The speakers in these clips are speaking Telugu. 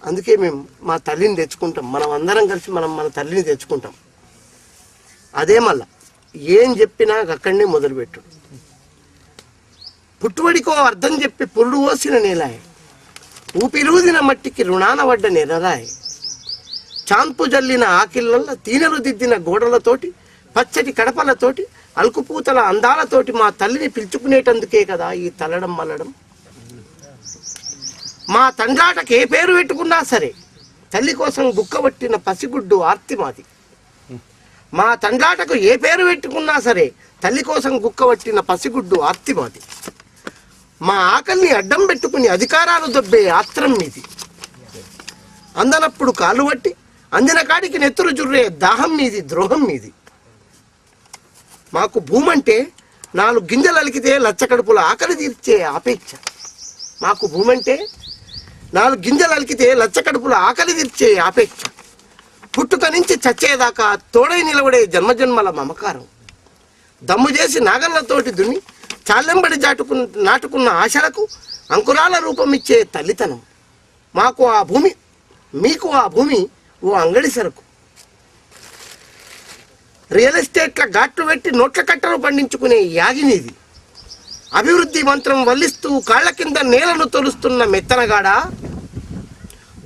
అందుకే మేము మా తల్లిని తెచ్చుకుంటాం. మనం అందరం కలిసి మన తల్లిని తెచ్చుకుంటాం. అదే మళ్ళా ఏం చెప్పినా అక్కడనే మొదలుపెట్టు. పుట్టుబడికో అర్థం చెప్పి పురుడు పోసిన నేలాయ్, ఊపిరూదిన మట్టికి రుణాన పడ్డ నెరరాయ్, చాన్పు జల్లిన ఆకిళ్ళల్లో తీనెలు దిద్దిన గోడలతోటి పచ్చటి కడపలతోటి అల్కుపూతల అందాలతోటి మా తల్లిని పిలుచుకునేటందుకే కదా ఈ తల్లడం మల్లడం. మా తండ్రాటకు ఏ పేరు పెట్టుకున్నా సరే తల్లి కోసం బుక్కబట్టిన పసిగుడ్డు ఆర్తి మాది. మా తండ్రాటకు ఏ పేరు పెట్టుకున్నా సరే తల్లి కోసం గుక్కబట్టిన పసిగుడ్డు ఆర్తి మాది. మా ఆకలిని అడ్డం పెట్టుకుని అధికారాలు దొబ్బే ఆత్రం మీది. అందనప్పుడు కాలు పట్టి అందిన కాడికి నెత్తురు జుర్రే దాహం మీది, ద్రోహం మీది. మాకు భూమంటే 4 గింజలు అలికితే లచ్చకడుపుల ఆకలి తీర్చే ఆపేక్ష. మాకు భూమంటే 4 గింజలు అలికితే లచ్చకడుపుల ఆకలి తీర్చే ఆపేక్ష. పుట్టుక నుంచి చచ్చేదాకా తోడై నిలబడే జన్మజన్మల మమకారం. దమ్ము చేసి నాగళ్ళతోటి దున్ని చాలెంబడి నాటుకున్న ఆశలకు అంకురాల రూపమిచ్చే తల్లితనం. మాకు ఆ భూమి, మీకు ఆ భూమి ఓ అంగడి సరుకు. రియల్ ఎస్టేట్ల ఘాట్లు పెట్టి నోట్ల కట్టలు పండించుకునే యాగినిది. అభివృద్ధి మంత్రం వల్లిస్తూ కాళ్ల కింద నేలను తొలుస్తున్న మెత్తనగాడ.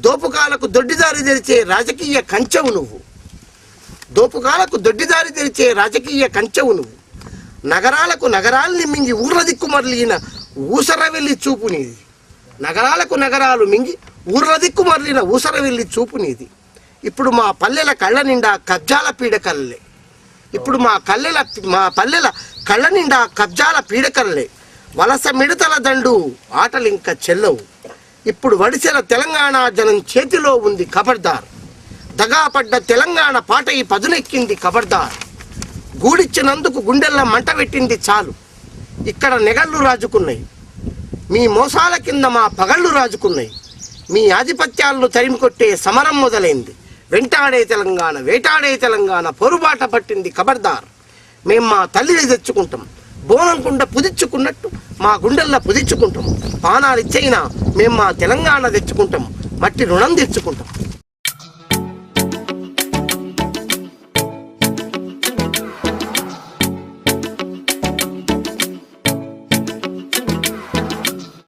దోపుకాలకు దొడ్డిదారి తెరిచే రాజకీయ కంచెవు నువ్వు. దోపుకాలకు దొడ్డిదారి తెరిచే రాజకీయ కంచెవు నువ్వు. నగరాలకు నగరాల్ని మింగి ఊర్ల దిక్కుమర్లిన ఊసరవెల్లి చూపు నీది. నగరాలకు నగరాలు మింగి ఊర్ల దిక్కుమర్లిన ఊసరవెల్లి చూపు నీది. ఇప్పుడు మా పల్లెల కళ్ళ నిండా కబ్జాల పీడకల్లే. ఇప్పుడు మా పల్లెల కళ్ళ నిండా కబ్జాల పీడకల్లే. వలస మిడతల దండు ఆటలింక చెల్లవు. ఇప్పుడు వడిసెల తెలంగాణ జనం చేతిలో ఉంది ఖబర్దార్. దగాపడ్డ తెలంగాణ పాట ఈ పదునెక్కింది ఖబర్దార్. గూడిచ్చినందుకు గుండెల్లో మంట పెట్టింది చాలు. ఇక్కడ నెగళ్ళు రాజుకున్నాయి, మీ మోసాల కింద మా పగళ్ళు రాజుకున్నాయి. మీ ఆధిపత్యాలను తరిమికొట్టే సమరం మొదలైంది. వెంటాడే తెలంగాణ, వేటాడే తెలంగాణ పొరుబాట పట్టింది ఖబర్దార్. మేము మా తల్లిని తెచ్చుకుంటాం. బోనం కుండ పుదిచ్చుకున్నట్టు మా గుండెల్లో పుదిచ్చుకుంటాం. పానాలు ఇచ్చైనా మేము మా తెలంగాణ తెచ్చుకుంటాం. మట్టి రుణం తెచ్చుకుంటాం.